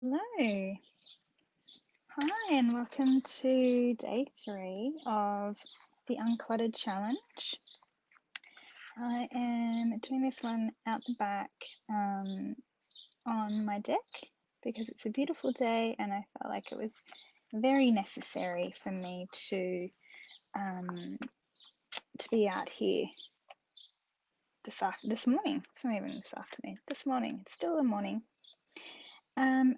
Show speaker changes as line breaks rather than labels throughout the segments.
Hello. Hi, and welcome to day 3 of the Uncluttered Challenge. I am doing this one out the back on my deck because it's a beautiful day and I felt like it was very necessary for me to be out here this morning. It's not even this afternoon. This morning. It's still the morning.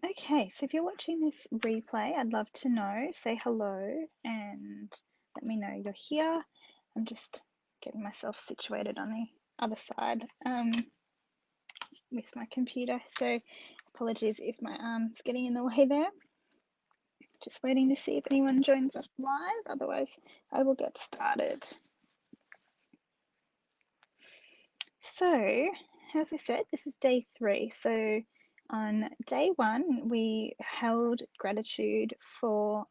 Okay, so if you're watching this replay, I'd love to know. Say hello and let me know you're here. I'm just getting myself situated on the other side with my computer. So apologies if my arm's getting in the way there. Just waiting to see if anyone joins us live. Otherwise, I will get started. So, as I said, this is day 3. So on day 1, we held gratitude for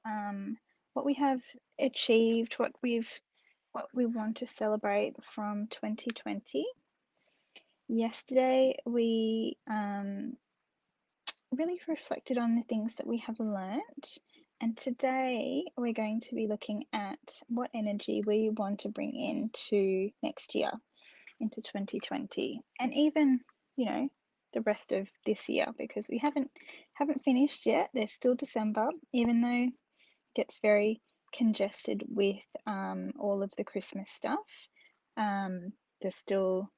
what we have achieved, what we want to celebrate from 2020. Yesterday, we really reflected on the things that we have learnt. And today, we're going to be looking at what energy we want to bring into next year, into 2020, and even, the rest of this year, because we haven't finished yet. There's still December, even though it gets very congested with all of the Christmas stuff. There's still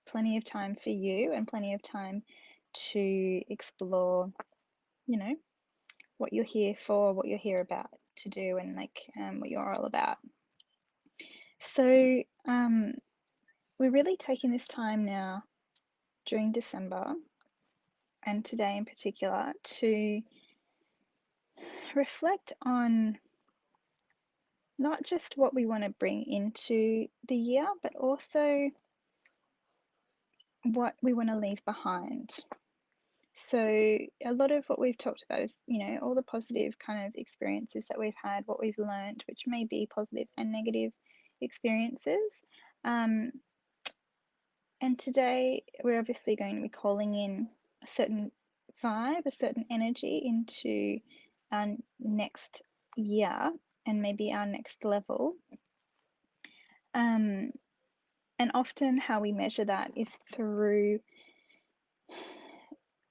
plenty of time for you and plenty of time to explore, what you're here for, what you're here about to do, and what you're all about. So we're really taking this time now during December and today in particular to reflect on not just what we want to bring into the year, but also what we want to leave behind. So a lot of what we've talked about is, all the positive kind of experiences that we've had, what we've learned, which may be positive and negative experiences. Um, and today we're obviously going to be calling in a certain vibe, a certain energy into our next year and maybe our next level. And often how we measure that is through,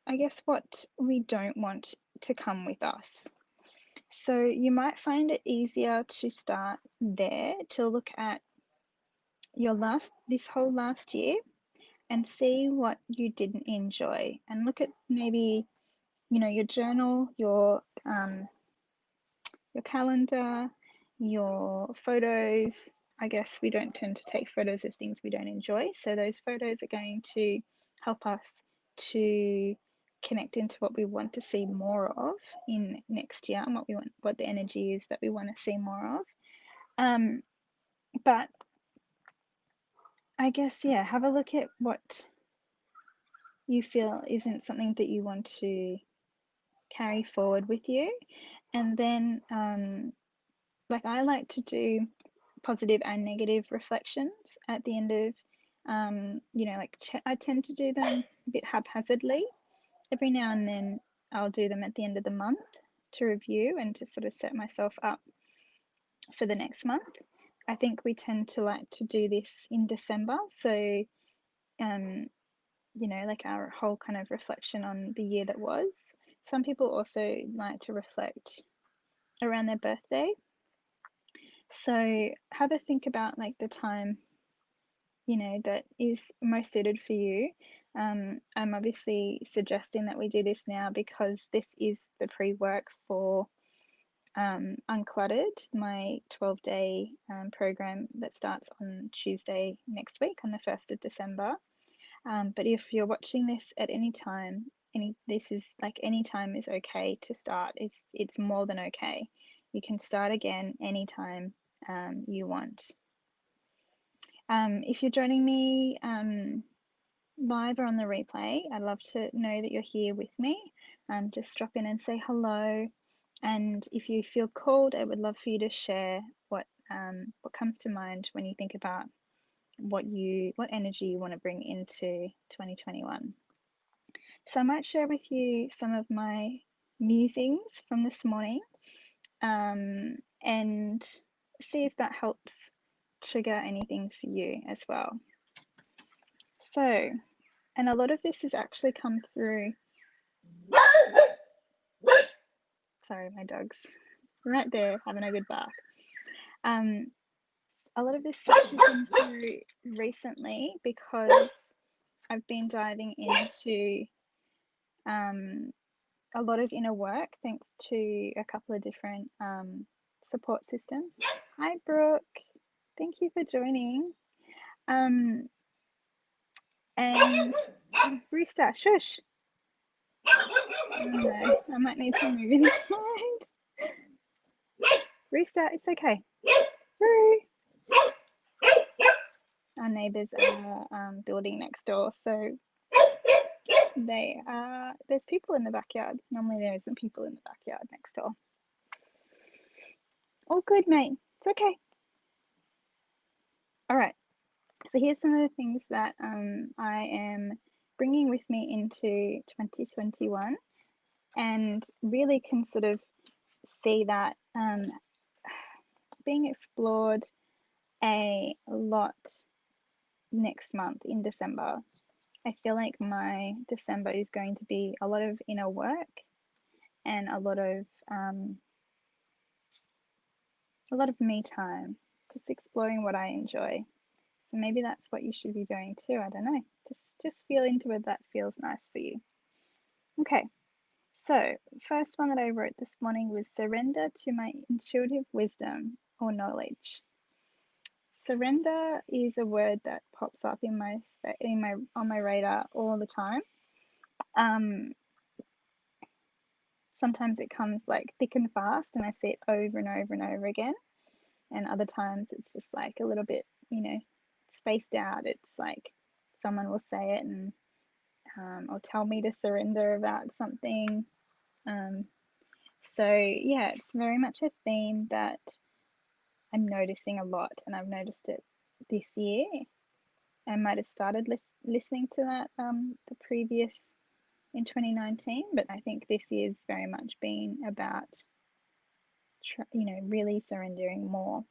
I guess, what we don't want to come with us. So you might find it easier to start there, to look at this whole last year and see what you didn't enjoy, and look at maybe, your journal, your calendar, your photos. I guess we don't tend to take photos of things we don't enjoy. So those photos are going to help us to connect into what we want to see more of in next year, and what the energy is that we want to see more of. But I guess, yeah, have a look at what you feel isn't something that you want to carry forward with you. And then, I like to do positive and negative reflections at the end of, I tend to do them a bit haphazardly. Every now and then I'll do them at the end of the month to review and to sort of set myself up for the next month. I think we tend to like to do this in December. So, our whole kind of reflection on the year that was. Some people also like to reflect around their birthday. So have a think about the time, that is most suited for you. I'm obviously suggesting that we do this now because this is the pre-work for Uncluttered, my 12-day program that starts on Tuesday next week, on the 1st of December. But if you're watching this at any time, any time is okay to start. It's more than okay. You can start again anytime you want. If you're joining me live or on the replay, I'd love to know that you're here with me. Just drop in and say hello. And if you feel called, I would love for you to share what comes to mind when you think about what energy you want to bring into 2021. So I might share with you some of my musings from this morning, and see if that helps trigger anything for you as well. So, and a lot of this has actually come through. Sorry, my dog's right there having a good bark. A lot of this has actually come through recently because I've been diving into a lot of inner work thanks to a couple of different support systems. Hi, Brooke. Thank you for joining. And Rooster, shush. Oh no, I might need to move inside. Rooster, it's okay. Roo. Our neighbours are building next door, so there's people in the backyard. Normally there isn't people in the backyard next door. All good, mate. It's okay. All right. So here's some of the things that I am bringing with me into 2021, and really can sort of see that being explored a lot next month in December. I feel like my December is going to be a lot of inner work and a lot of me time, just exploring what I enjoy. So maybe that's what you should be doing too. I don't know. Just feel into it. That feels nice for you. Okay. So first one that I wrote this morning was surrender to my intuitive wisdom or knowledge. Surrender is a word that pops up on my radar all the time. Sometimes it comes like thick and fast, and I see it over and over and over again. And other times it's just like a little bit, spaced out. It's like someone will say it and or tell me to surrender about something. So yeah, it's very much a theme that I'm noticing a lot, and I've noticed it this year. I might have started listening to that the previous in 2019, but I think this year's very much been about really surrendering more.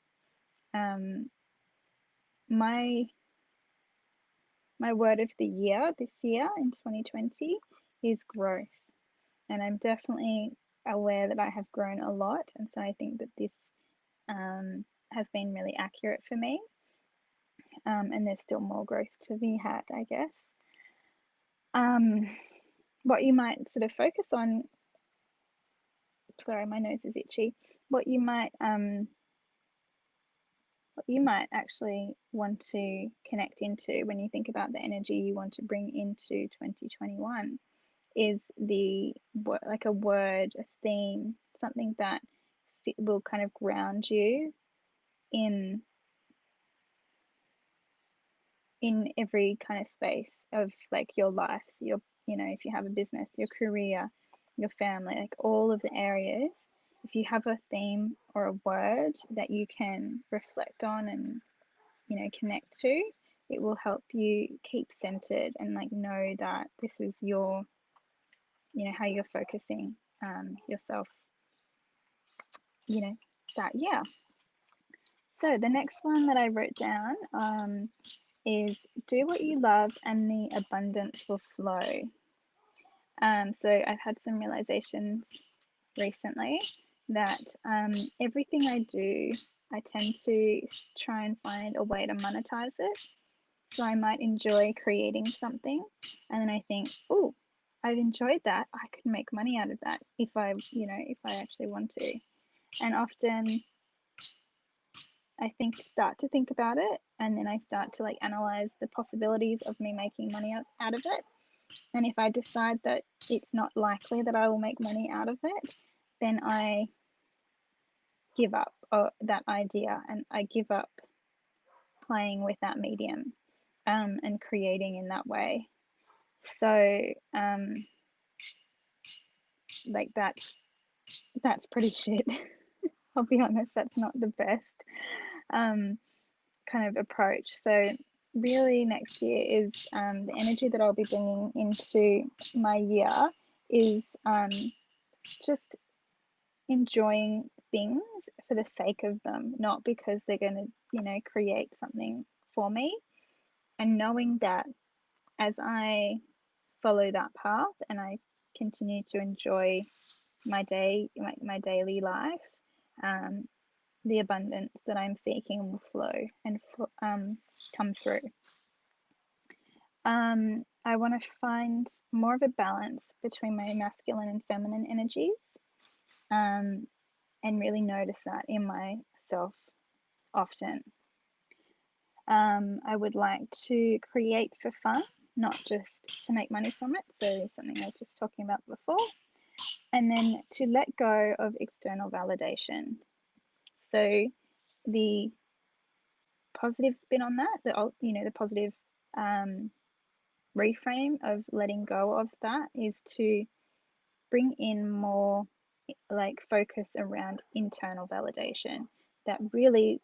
My word of the year this year in 2020 is growth, and I'm definitely aware that I have grown a lot, and so I think that this has been really accurate for me, and there's still more growth to be had, I guess. What you might sort of focus on, sorry, my nose is itchy, what you might actually want to connect into when you think about the energy you want to bring into 2021 is like a word, a theme, something that will kind of ground you in every kind of space of like your life, if you have a business, your career, your family, like all of the areas. If you have a theme or a word that you can reflect on and connect to, it will help you keep centered and like know that this is your how you're focusing yourself that year. So the next one that I wrote down is do what you love and the abundance will flow. So I've had some realizations recently that everything I do, I tend to try and find a way to monetize it. So I might enjoy creating something, and then I think, oh, I've enjoyed that. I could make money out of that if I actually want to. And often I start to think about it, and then I start to like analyze the possibilities of me making money out of it. And if I decide that it's not likely that I will make money out of it, then I give up that idea, and I give up playing with that medium and creating in that way. So like that's pretty shit. I'll be honest, that's not the best kind of approach. So really next year is the energy that I'll be bringing into my year is just enjoying things for the sake of them, not because they're going to, create something for me. And knowing that as I follow that path and I continue to enjoy my day, my daily life, um, the abundance that I'm seeking will flow and come through. I want to find more of a balance between my masculine and feminine energies, and really notice that in myself often. I would like to create for fun, not just to make money from it. So, something I was just talking about before. And then to let go of external validation. So, the positive spin on that, the positive reframe of letting go of that is to bring in more like focus around internal validation. That really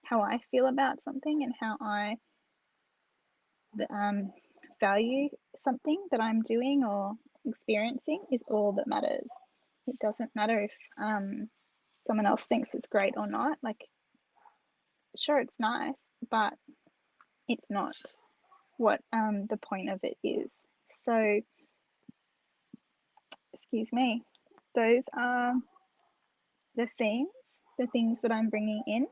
how I feel about something and how I value something that I'm doing or experiencing is all that matters. It doesn't matter if someone else thinks it's great or not. Like, sure, it's nice, but it's not what the point of it is. So, excuse me, those are the themes, the things that I'm bringing in.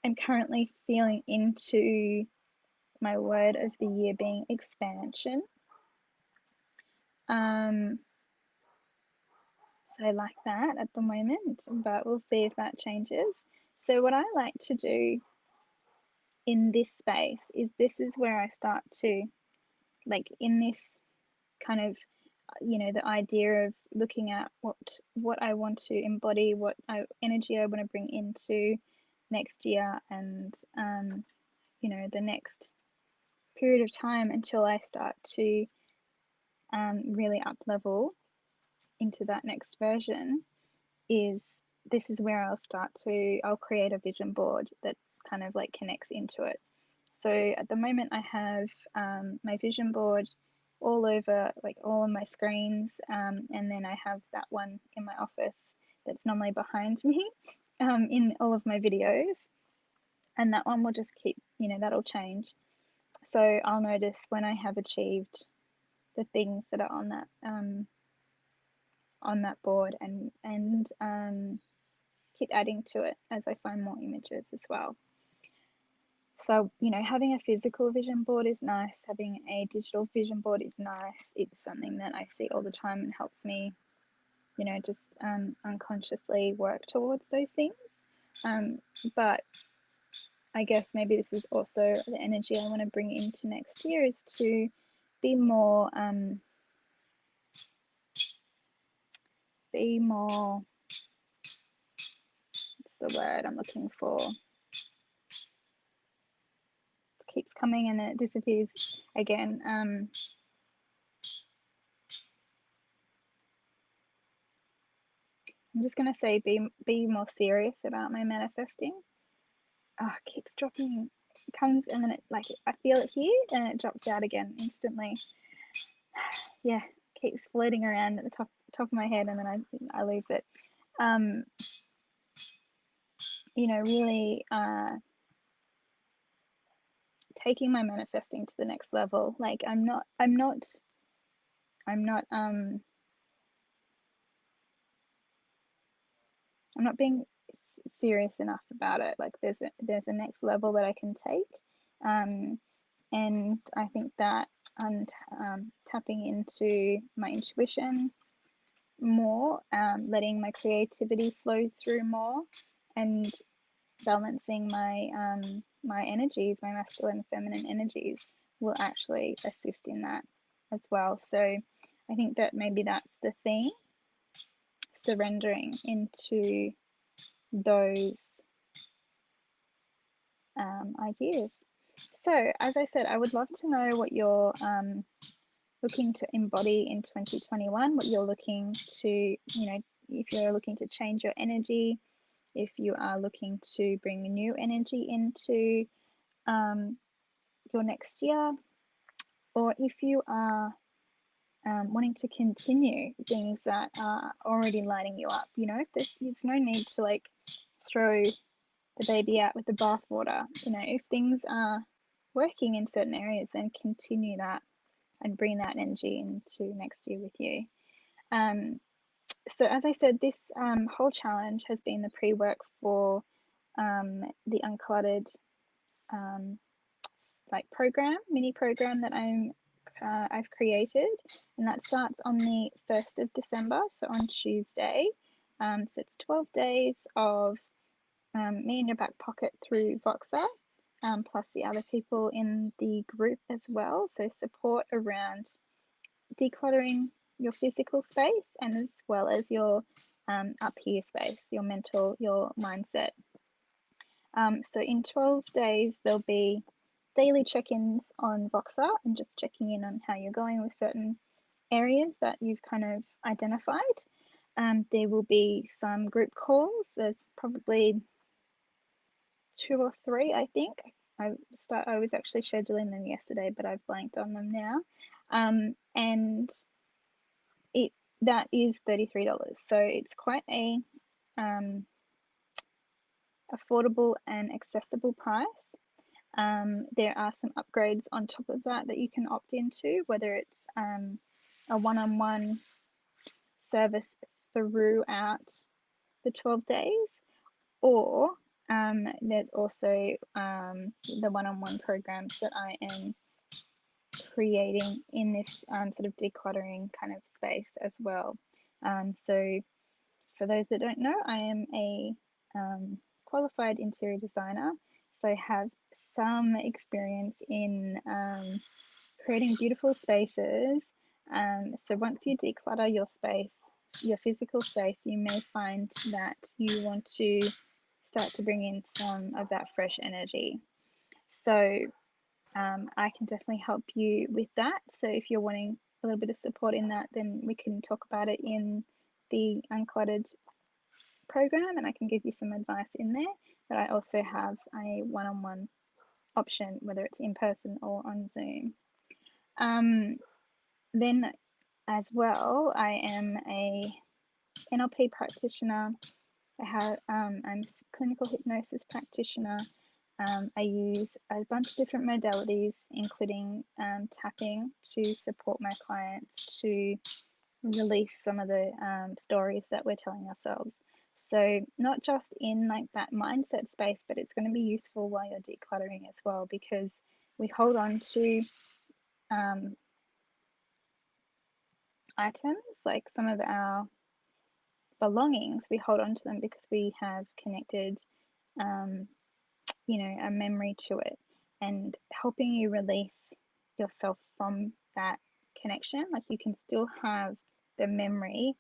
I'm currently feeling into my word of the year being expansion. So I like that at the moment, but we'll see if that changes. So what I like to do in this space is this is where I start to, like, in this kind of, the idea of looking at what I want to embody, energy I want to bring into next year, and the next period of time until I start to really up level into that next version. Is This is where I'll create a vision board that kind of like connects into it. So at the moment I have my vision board all over, like all on my screens, and then I have that one in my office that's normally behind me in all of my videos, and that one will just keep, that'll change. So I'll notice when I have achieved the things that are on that board, and keep adding to it as I find more images as well. So, having a physical vision board is nice, having a digital vision board is nice. It's something that I see all the time and helps me, just unconsciously work towards those things. But I guess maybe this is also the energy I want to bring into next year, is to be more, what's the word I'm looking for? It keeps coming and then it disappears again. I'm just gonna say be more serious about my manifesting. Oh, it keeps dropping. It comes and then I feel it here and it drops out again instantly. Yeah, keeps floating around at the top of my head and then I lose it. Really taking my manifesting to the next level. Like I'm not being serious enough about it. Like there's a next level that I can take, and I think that I'm tapping into my intuition more, letting my creativity flow through more, and balancing my energies, my masculine and feminine energies, will actually assist in that as well. So I think that maybe that's the theme, surrendering into those ideas. So, as I said, I would love to know what you're looking to embody in 2021, what you're looking to, if you're looking to change your energy, if you are looking to bring new energy into your next year, or if you are wanting to continue things that are already lighting you up. You know, there's no need to like throw the baby out with the bathwater. You know, if things are working in certain areas, then continue that and bring that energy into next year with you. Um, so as I said, this whole challenge has been the pre-work for the Uncluttered um, like mini program that I've created, and that starts on the 1st of December, so on Tuesday. So it's 12 days of me in your back pocket through Voxer, plus the other people in the group as well. So support around decluttering your physical space and as well as your up here space, your mental, your mindset. So in 12 days, there'll be daily check-ins on Voxer and just checking in on how you're going with certain areas that you've kind of identified. There will be some group calls. There's probably 2 or 3, I think. I was actually scheduling them yesterday, but I've blanked on them now. And it that is $33. So it's quite a affordable and accessible price. There are some upgrades on top of that that you can opt into, whether it's a one-on-one service throughout the 12 days, or there's also the one-on-one programs that I am creating in this sort of decluttering kind of space as well. So for those that don't know, I am a qualified interior designer, so I have some experience in creating beautiful spaces. So once you declutter your space, your physical space, you may find that you want to start to bring in some of that fresh energy. So I can definitely help you with that. So if you're wanting a little bit of support in that, then we can talk about it in the Uncluttered program and I can give you some advice in there. But I also have a one-on-one option, whether it's in person or on Zoom. Then as well, I am a NLP practitioner. I'm a clinical hypnosis practitioner. I use a bunch of different modalities, including tapping to support my clients to release some of the stories that we're telling ourselves. So not just in like that mindset space, but it's going to be useful while you're decluttering as well, because we hold on to items like some of our belongings. We hold on to them because we have connected, a memory to it, and helping you release yourself from that connection. Like you can still have the memory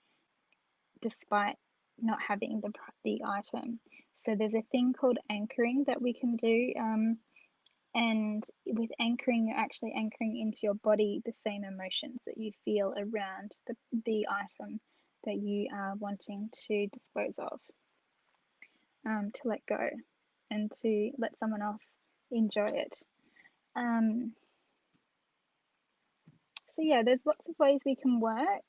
despite not having the item. So there's a thing called anchoring that we can do, and with anchoring, you're actually anchoring into your body the same emotions that you feel around the item that you are wanting to dispose of, to let go and to let someone else enjoy it. So yeah, there's lots of ways we can work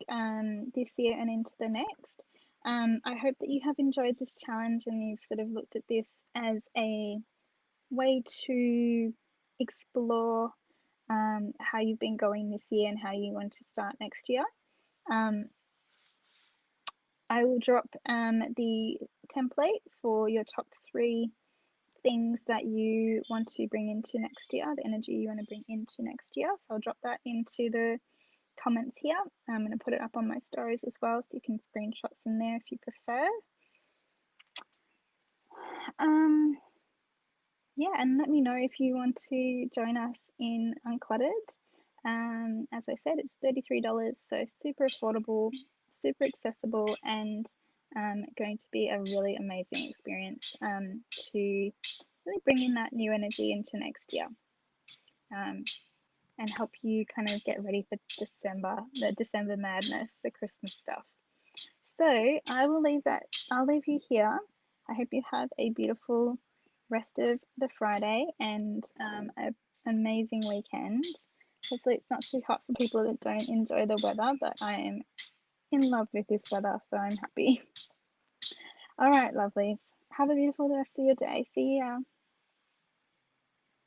this year and into the next. I hope that you have enjoyed this challenge and you've sort of looked at this as a way to explore how you've been going this year and how you want to start next year. Um, I will drop the template for your top 3 things that you want to bring into next year, the energy you want to bring into next year. So I'll drop that into the comments here. I'm going to put it up on my stories as well, so you can screenshot from there if you prefer. Yeah, and let me know if you want to join us in Uncluttered. As I said, it's $33, so super affordable, super accessible, and going to be a really amazing experience to really bring in that new energy into next year, and help you kind of get ready for December, the December madness, the Christmas stuff. So I'll leave you here. I hope you have a beautiful rest of the Friday and an amazing weekend. Hopefully it's not too hot for people that don't enjoy the weather, but I am in love with this weather, so I'm happy. All right, lovelies. Have a beautiful rest of your day. See ya.